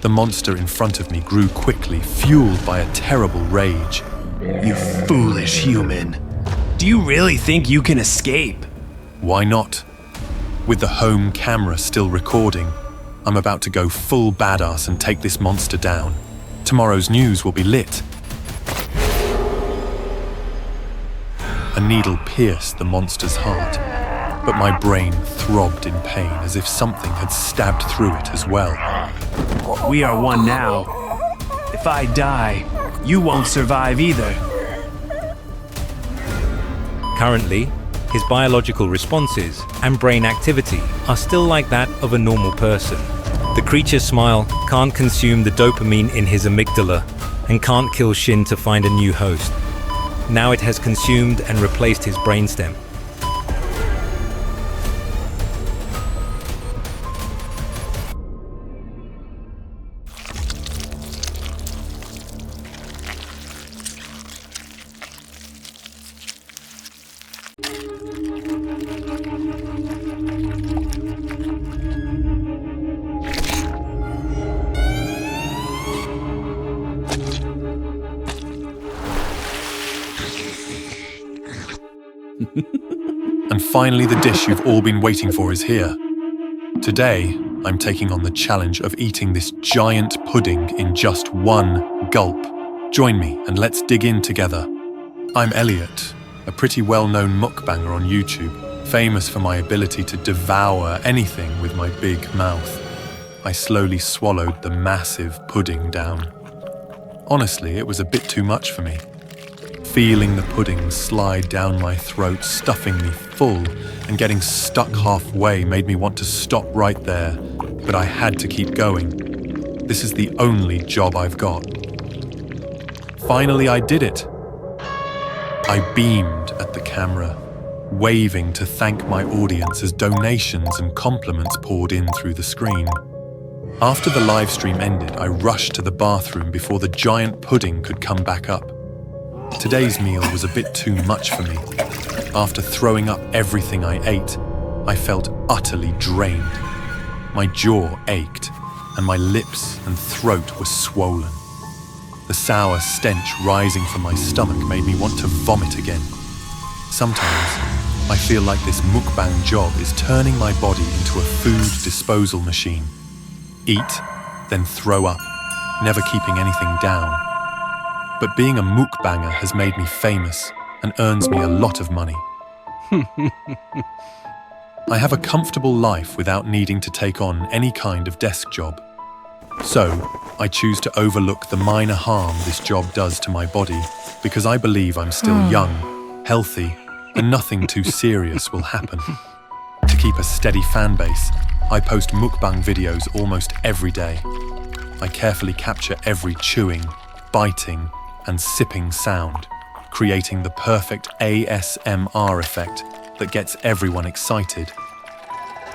Speaker 2: The monster in front of me grew quickly, fueled by a terrible rage.
Speaker 15: You foolish human. Do you really think you can escape?
Speaker 2: Why not? With the home camera still recording, I'm about to go full badass and take this monster down. Tomorrow's news will be lit. A needle pierced the monster's heart, but my brain throbbed in pain as if something had stabbed through it as well.
Speaker 15: We are one now. If I die, you won't survive either.
Speaker 14: Currently, his biological responses and brain activity are still like that of a normal person. The creature's smile can't consume the dopamine in his amygdala and can't kill Shin to find a new host. Now it has consumed and replaced his brainstem.
Speaker 2: And finally, the dish you've all been waiting for is here. Today, I'm taking on the challenge of eating this giant pudding in just one gulp. Join me and let's dig in together. I'm Elliot, a pretty well-known mukbanger on YouTube, famous for my ability to devour anything with my big mouth. I slowly swallowed the massive pudding down. Honestly, it was a bit too much for me. Feeling the pudding slide down my throat, stuffing me full, and getting stuck halfway made me want to stop right there, but I had to keep going. This is the only job I've got. Finally, I did it. I beamed at the camera, waving to thank my audience as donations and compliments poured in through the screen. After the live stream ended, I rushed to the bathroom before the giant pudding could come back up. Today's meal was a bit too much for me. After throwing up everything I ate, I felt utterly drained. My jaw ached, and my lips and throat were swollen. The sour stench rising from my stomach made me want to vomit again. Sometimes, I feel like this mukbang job is turning my body into a food disposal machine. Eat, then throw up, never keeping anything down. But being a mukbanger has made me famous and earns me a lot of money. I have a comfortable life without needing to take on any kind of desk job. So, I choose to overlook the minor harm this job does to my body because I believe I'm still young, healthy, and nothing too serious will happen. To keep a steady fan base, I post mukbang videos almost every day. I carefully capture every chewing, biting, and sipping sound, creating the perfect ASMR effect that gets everyone excited.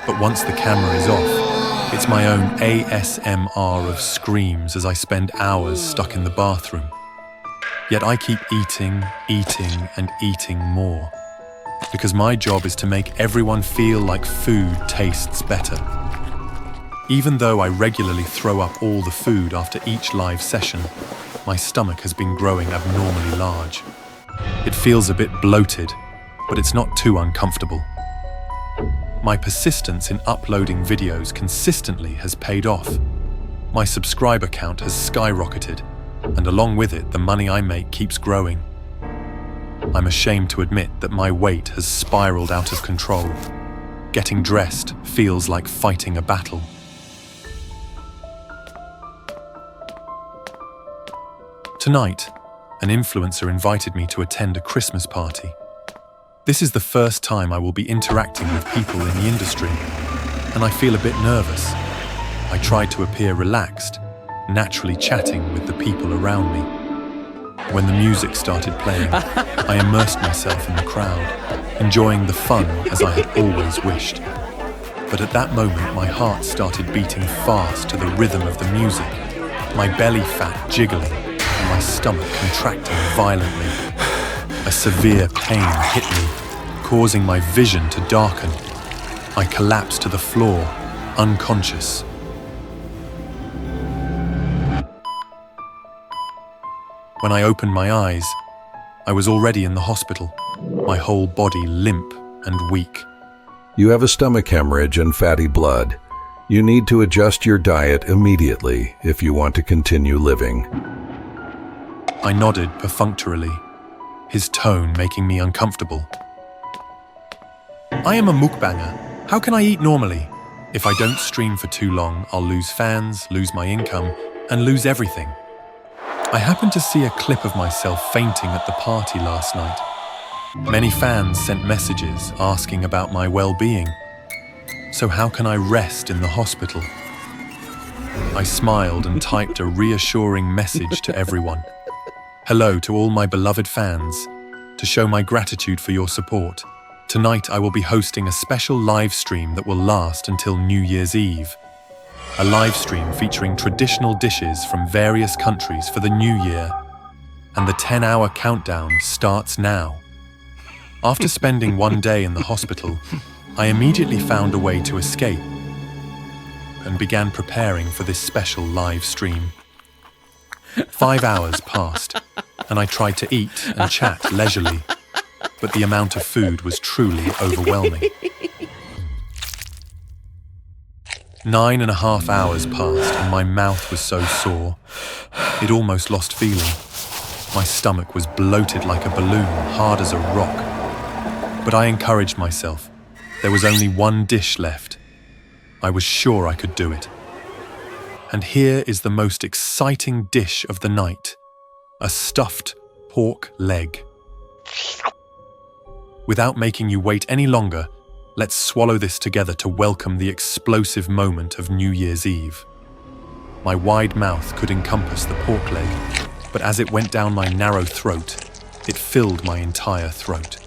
Speaker 2: But once the camera is off, it's my own ASMR of screams as I spend hours stuck in the bathroom. Yet I keep eating, and eating more, because my job is to make everyone feel like food tastes better. Even though I regularly throw up all the food after each live session, my stomach has been growing abnormally large. It feels a bit bloated, but it's not too uncomfortable. My persistence in uploading videos consistently has paid off. My subscriber count has skyrocketed, and along with it, the money I make keeps growing. I'm ashamed to admit that my weight has spiraled out of control. Getting dressed feels like fighting a battle. Tonight, an influencer invited me to attend a Christmas party. This is the first time I will be interacting with people in the industry, and I feel a bit nervous. I tried to appear relaxed, naturally chatting with the people around me. When the music started playing, I immersed myself in the crowd, enjoying the fun as I had always wished. But at that moment, my heart started beating fast to the rhythm of the music, my belly fat jiggling and my stomach contracting violently. A severe pain hit me, causing my vision to darken. I collapsed to the floor, unconscious. When I opened my eyes, I was already in the hospital, my whole body limp and weak.
Speaker 16: You have a stomach hemorrhage and fatty blood. You need to adjust your diet immediately if you want to continue living.
Speaker 2: I nodded perfunctorily, his tone making me uncomfortable. I am a mukbanger. How can I eat normally? If I don't stream for too long, I'll lose fans, lose my income, and lose everything. I happened to see a clip of myself fainting at the party last night. Many fans sent messages asking about my well-being. So how can I rest in the hospital? I smiled and typed a reassuring message to everyone. Hello to all my beloved fans. To show my gratitude for your support, tonight I will be hosting a special live stream that will last until New Year's Eve. A live stream featuring traditional dishes from various countries for the new year. And the 10-hour countdown starts now. After spending one day in the hospital, I immediately found a way to escape and began preparing for this special live stream. 5 hours passed, and I tried to eat and chat leisurely, but the amount of food was truly overwhelming. 9.5 hours passed, and my mouth was so sore, it almost lost feeling. My stomach was bloated like a balloon, hard as a rock. But I encouraged myself. There was only one dish left. I was sure I could do it. And here is the most exciting dish of the night: a stuffed pork leg. Without making you wait any longer, let's swallow this together to welcome the explosive moment of New Year's Eve. My wide mouth could encompass the pork leg, but as it went down my narrow throat, it filled my entire throat.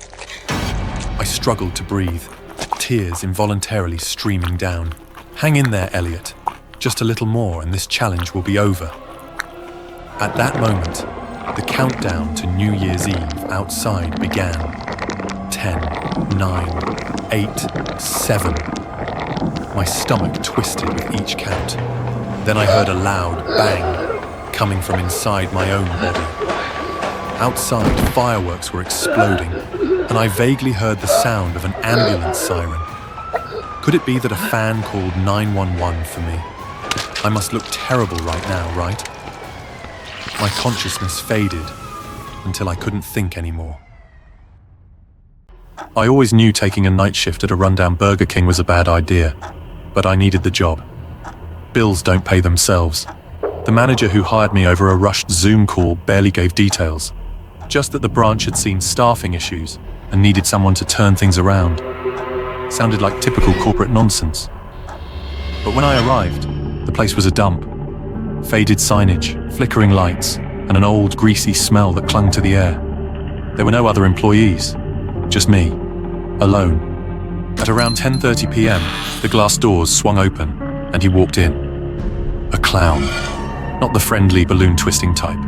Speaker 2: I struggled to breathe, tears involuntarily streaming down. Hang in there, Elliot. Just a little more and this challenge will be over. At that moment, the countdown to New Year's Eve outside began. 10, 9, 8, 7. My stomach twisted with each count. Then I heard a loud bang coming from inside my own body. Outside, fireworks were exploding, and I vaguely heard the sound of an ambulance siren. Could it be that a fan called 911 for me? I must look terrible right now, right? My consciousness faded until I couldn't think anymore. I always knew taking a night shift at a rundown Burger King was a bad idea, but I needed the job. Bills don't pay themselves. The manager who hired me over a rushed Zoom call barely gave details, just that the branch had seen staffing issues and needed someone to turn things around. Sounded like typical corporate nonsense. But when I arrived, the place was a dump. Faded signage, flickering lights, and an old, greasy smell that clung to the air. There were no other employees, just me, alone. At around 10:30 p.m., the glass doors swung open, and he walked in. A clown, not the friendly balloon-twisting type.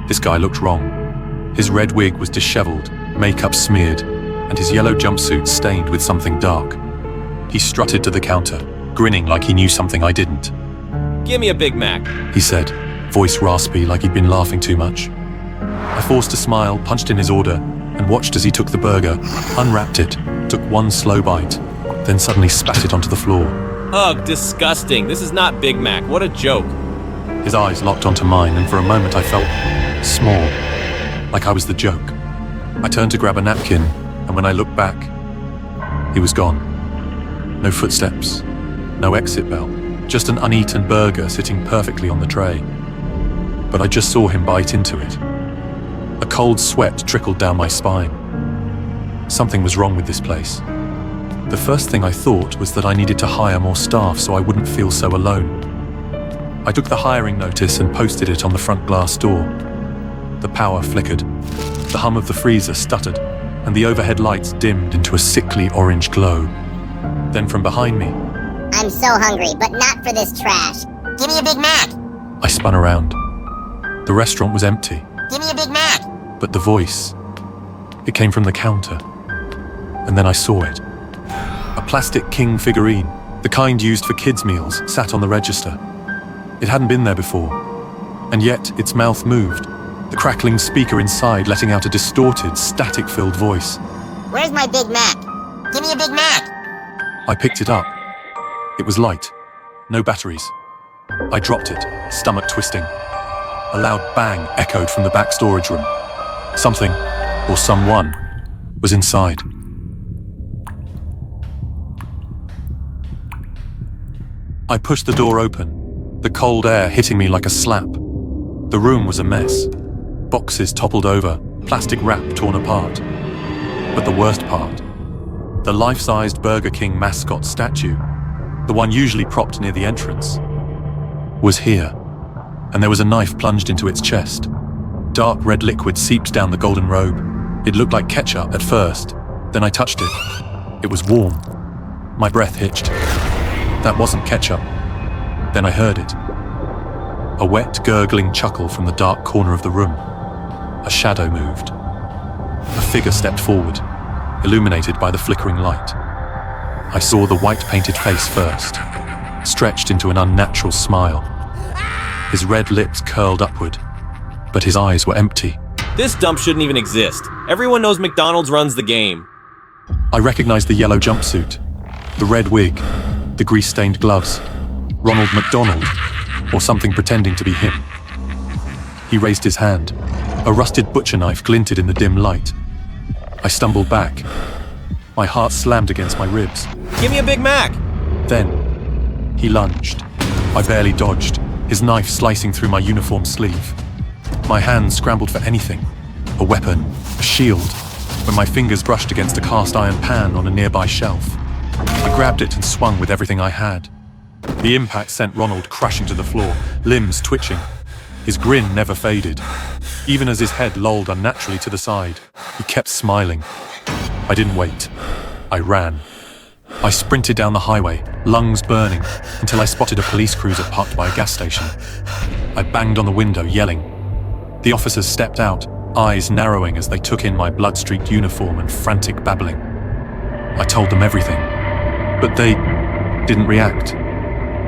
Speaker 2: This guy looked wrong. His red wig was disheveled, makeup smeared, and his yellow jumpsuit stained with something dark. He strutted to the counter, grinning like he knew something I didn't.
Speaker 12: Give me a Big Mac,
Speaker 2: he said, voice raspy like he'd been laughing too much. I forced a smile, punched in his order, and watched as he took the burger, unwrapped it, took one slow bite, then suddenly spat it onto the floor.
Speaker 12: Ugh, disgusting. This is not Big Mac. What a joke.
Speaker 2: His eyes locked onto mine, and for a moment I felt small, like I was the joke. I turned to grab a napkin, and when I looked back, he was gone. No footsteps, no exit bell, just an uneaten burger sitting perfectly on the tray. But I just saw him bite into it. A cold sweat trickled down my spine. Something was wrong with this place. The first thing I thought was that I needed to hire more staff so I wouldn't feel so alone. I took the hiring notice and posted it on the front glass door. The power flickered, the hum of the freezer stuttered, and the overhead lights dimmed into a sickly orange glow. Then from behind me,
Speaker 17: I'm so hungry, but not for this trash. Give me a Big Mac!
Speaker 2: I spun around. The restaurant was empty.
Speaker 17: Give me a Big Mac!
Speaker 2: But the voice, it came from the counter. And then I saw it. A plastic king figurine, the kind used for kids' meals, sat on the register. It hadn't been there before. And yet, its mouth moved, the crackling speaker inside letting out a distorted, static-filled voice.
Speaker 17: Where's my Big Mac? Give me a Big Mac!
Speaker 2: I picked it up. It was light. No batteries. I dropped it, stomach twisting. A loud bang echoed from the back storage room. Something, or someone, was inside. I pushed the door open, the cold air hitting me like a slap. The room was a mess. Boxes toppled over, plastic wrap torn apart. But the worst part, the life-sized Burger King mascot statue, the one usually propped near the entrance, was here, and there was a knife plunged into its chest. Dark red liquid seeped down the golden robe. It looked like ketchup at first, then I touched it. It was warm. My breath hitched. That wasn't ketchup. Then I heard it. A wet, gurgling chuckle from the dark corner of the room. A shadow moved. A figure stepped forward, illuminated by the flickering light. I saw the white-painted face first, stretched into an unnatural smile. His red lips curled upward, but his eyes were empty.
Speaker 12: This dump shouldn't even exist. Everyone knows McDonald's runs the game.
Speaker 2: I recognized the yellow jumpsuit, the red wig, the grease-stained gloves. Ronald McDonald, or something pretending to be him. He raised his hand. A rusted butcher knife glinted in the dim light. I stumbled back. My heart slammed against my ribs.
Speaker 12: Give me a Big Mac!
Speaker 2: Then, he lunged. I barely dodged, his knife slicing through my uniform sleeve. My hands scrambled for anything. A weapon, a shield, when my fingers brushed against a cast iron pan on a nearby shelf. I grabbed it and swung with everything I had. The impact sent Ronald crashing to the floor, limbs twitching. His grin never faded. Even as his head lolled unnaturally to the side, he kept smiling. I didn't wait. I ran. I sprinted down the highway, lungs burning, until I spotted a police cruiser parked by a gas station. I banged on the window, yelling. The officers stepped out, eyes narrowing as they took in my blood-streaked uniform and frantic babbling. I told them everything, but they didn't react.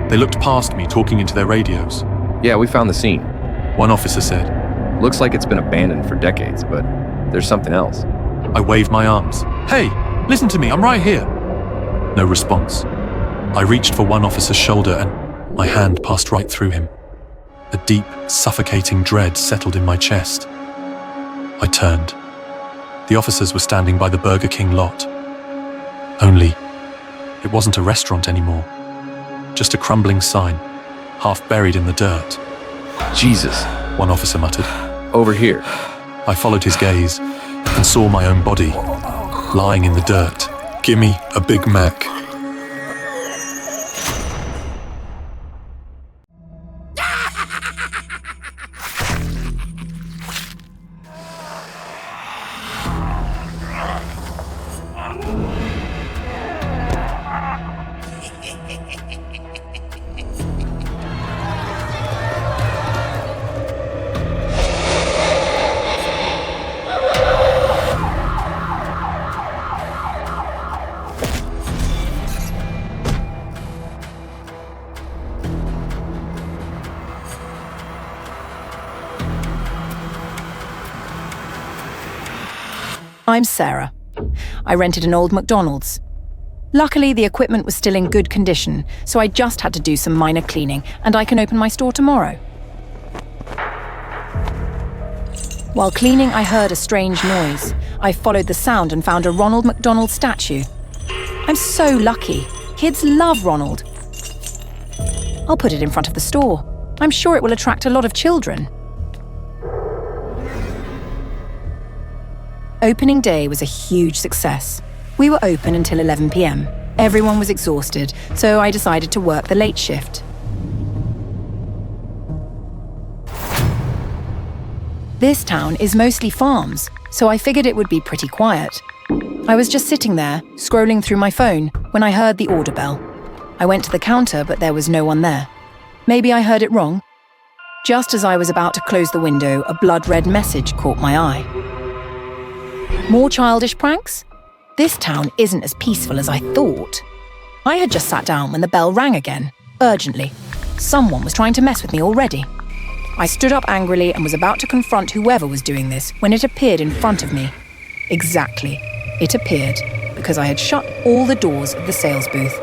Speaker 2: They looked past me, talking into their radios.
Speaker 18: Yeah, we found the scene.
Speaker 2: One officer said.
Speaker 18: Looks like it's been abandoned for decades, but there's something else.
Speaker 2: I waved my arms. Hey, listen to me, I'm right here. No response. I reached for one officer's shoulder and my hand passed right through him. A deep, suffocating dread settled in my chest. I turned. The officers were standing by the Burger King lot. Only, it wasn't a restaurant anymore. Just a crumbling sign, half buried in the dirt.
Speaker 18: Jesus,
Speaker 2: one officer muttered.
Speaker 18: Over here.
Speaker 2: I followed his gaze and saw my own body, lying in the dirt. Gimme a Big Mac.
Speaker 1: I'm Sarah. I rented an old McDonald's. Luckily, the equipment was still in good condition, so I just had to do some minor cleaning, and I can open my store tomorrow. While cleaning, I heard a strange noise. I followed the sound and found a Ronald McDonald statue. I'm so lucky. Kids love Ronald. I'll put it in front of the store. I'm sure it will attract a lot of children. Opening day was a huge success. We were open until 11 p.m. Everyone was exhausted, so I decided to work the late shift. This town is mostly farms, so I figured it would be pretty quiet. I was just sitting there, scrolling through my phone, when I heard the order bell. I went to the counter, but there was no one there. Maybe I heard it wrong. Just as I was about to close the window, a blood-red message caught my eye. More childish pranks? This town isn't as peaceful as I thought. I had just sat down when the bell rang again, urgently. Someone was trying to mess with me already. I stood up angrily and was about to confront whoever was doing this when it appeared in front of me. Exactly. It appeared because I had shut all the doors of the sales booth.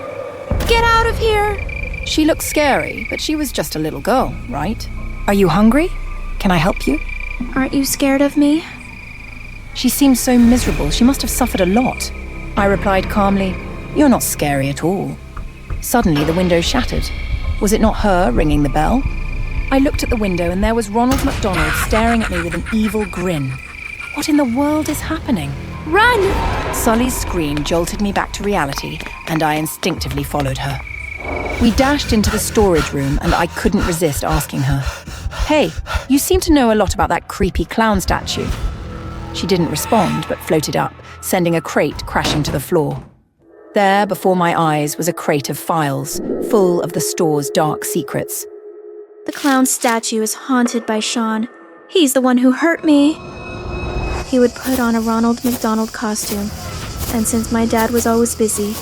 Speaker 9: Get out of here!
Speaker 1: She looked scary, but she was just a little girl, right? Are you hungry? Can I help you?
Speaker 9: Aren't you scared of me?
Speaker 1: She seemed so miserable. She must have suffered a lot. I replied calmly, "You're not scary at all." Suddenly, the window shattered. Was it not her ringing the bell? I looked at the window and there was Ronald McDonald staring at me with an evil grin. What in the world is happening?
Speaker 9: Run!
Speaker 1: Sully's scream jolted me back to reality, and I instinctively followed her. We dashed into the storage room, and I couldn't resist asking her, "Hey, you seem to know a lot about that creepy clown statue." She didn't respond, but floated up, sending a crate crashing to the floor. There, before my eyes, was a crate of files, full of the store's dark secrets.
Speaker 9: The clown statue is haunted by Sean. He's the one who hurt me. He would put on a Ronald McDonald costume, and since my dad was always busy,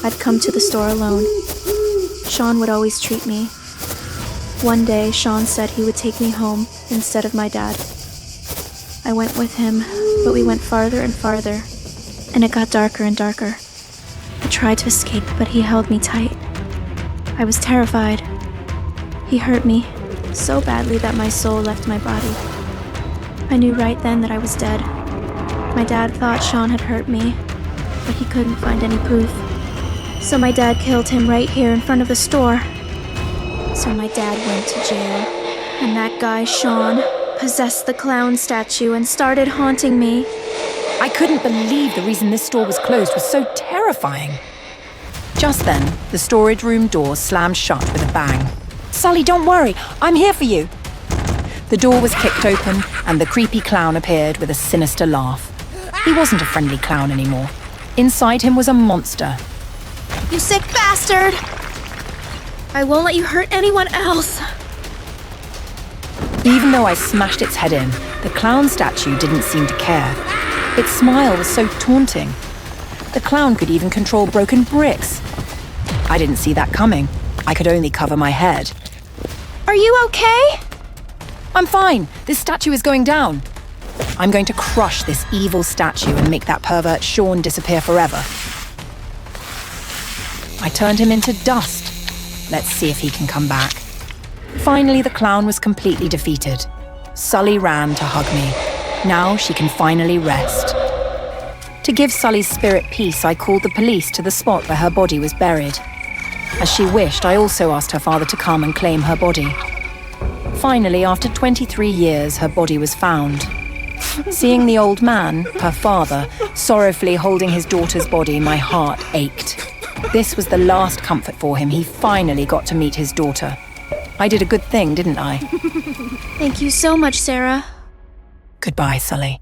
Speaker 9: I'd come to the store alone. Sean would always treat me. One day, Sean said he would take me home instead of my dad. I went with him, but we went farther and farther, and it got darker and darker. I tried to escape, but he held me tight. I was terrified. He hurt me so badly that my soul left my body. I knew right then that I was dead. My dad thought Sean had hurt me, but he couldn't find any proof. So my dad killed him right here in front of the store. So my dad went to jail, and that guy, Sean, possessed the clown statue and started haunting me.
Speaker 1: I couldn't believe the reason this store was closed was so terrifying. Just then, the storage room door slammed shut with a bang. "Sully, don't worry, I'm here for you." The door was kicked open, and the creepy clown appeared with a sinister laugh. He wasn't a friendly clown anymore. Inside him was a monster.
Speaker 9: You sick bastard! I won't let you hurt anyone else.
Speaker 1: Even though I smashed its head in, the clown statue didn't seem to care. Its smile was so taunting. The clown could even control broken bricks. I didn't see that coming. I could only cover my head.
Speaker 9: Are you okay?
Speaker 1: I'm fine. This statue is going down. I'm going to crush this evil statue and make that pervert Sean disappear forever. I turned him into dust. Let's see if he can come back. Finally, the clown was completely defeated. Sully ran to hug me. Now she can finally rest. To give Sully's spirit peace, I called the police to the spot where her body was buried. As she wished, I also asked her father to come and claim her body. Finally, after 23 years, her body was found. Seeing the old man, her father, sorrowfully holding his daughter's body, my heart ached. This was the last comfort for him. He finally got to meet his daughter. I did a good thing, didn't I?
Speaker 9: Thank you so much, Sarah.
Speaker 1: Goodbye, Sully.